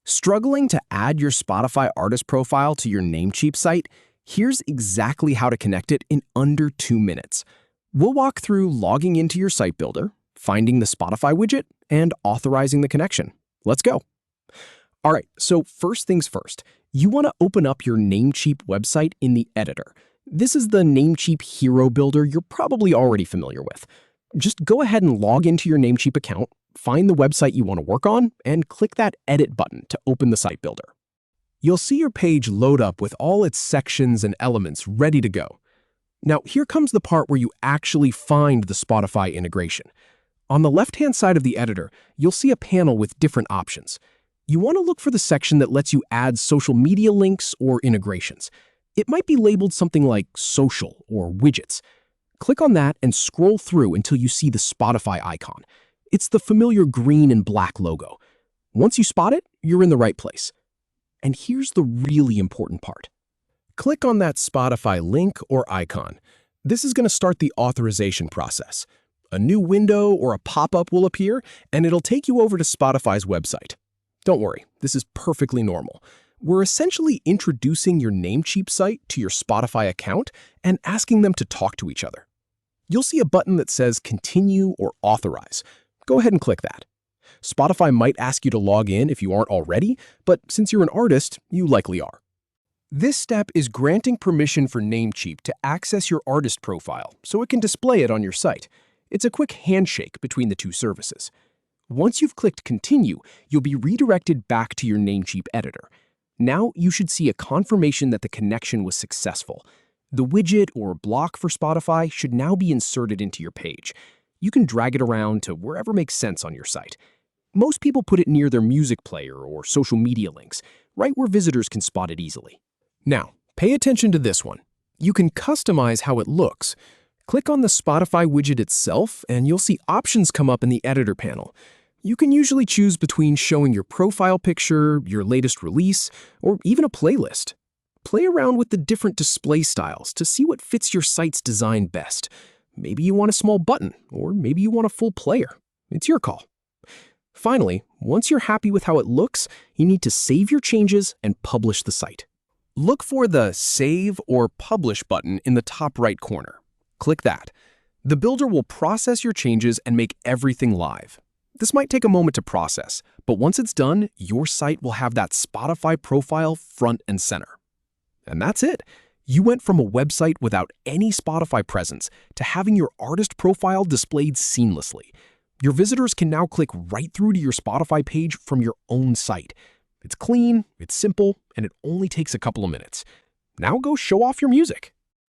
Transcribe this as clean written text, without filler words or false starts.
Struggling to add your Spotify artist profile to your Namecheap site? Here's exactly how to connect it in under 2 minutes. We'll walk through logging into your site builder, finding the Spotify widget, and authorizing the connection. Let's go. All right, so first things first, you want to open up your Namecheap website in the editor. This is the Namecheap hero builder you're probably already familiar with. Just go ahead and log into your Namecheap account, find the website you want to work on, and click that Edit button to open the site builder. You'll see your page load up with all its sections and elements ready to go. Now, here comes the part where you actually find the Spotify integration. On the left-hand side of the editor, you'll see a panel with different options. You want to look for the section that lets you add social media links or integrations. It might be labeled something like Social or Widgets. Click on that and scroll through until you see the Spotify icon. It's the familiar green and black logo. Once you spot it, you're in the right place. And here's the really important part. Click on that Spotify link or icon. This is going to start the authorization process. A new window or a pop-up will appear, and it'll take you over to Spotify's website. Don't worry, this is perfectly normal. We're essentially introducing your Namecheap site to your Spotify account and asking them to talk to each other. You'll see a button that says Continue or Authorize. Go ahead and click that. Spotify might ask you to log in if you aren't already, but since you're an artist, you likely are. This step is granting permission for Namecheap to access your artist profile so it can display it on your site. It's a quick handshake between the two services. Once you've clicked Continue, you'll be redirected back to your Namecheap editor. Now you should see a confirmation that the connection was successful. The widget or block for Spotify should now be inserted into your page. You can drag it around to wherever makes sense on your site. Most people put it near their music player or social media links, right where visitors can spot it easily. Now, pay attention to this one. You can customize how it looks. Click on the Spotify widget itself, and you'll see options come up in the editor panel. You can usually choose between showing your profile picture, your latest release, or even a playlist. Play around with the different display styles to see what fits your site's design best. Maybe you want a small button, or maybe you want a full player. It's your call. Finally, once you're happy with how it looks, you need to save your changes and publish the site. Look for the Save or Publish button in the top right corner. Click that. The builder will process your changes and make everything live. This might take a moment to process, but once it's done, your site will have that Spotify profile front and center. And that's it. You went from a website without any Spotify presence to having your artist profile displayed seamlessly. Your visitors can now click right through to your Spotify page from your own site. It's clean, it's simple, and it only takes a couple of minutes. Now go show off your music.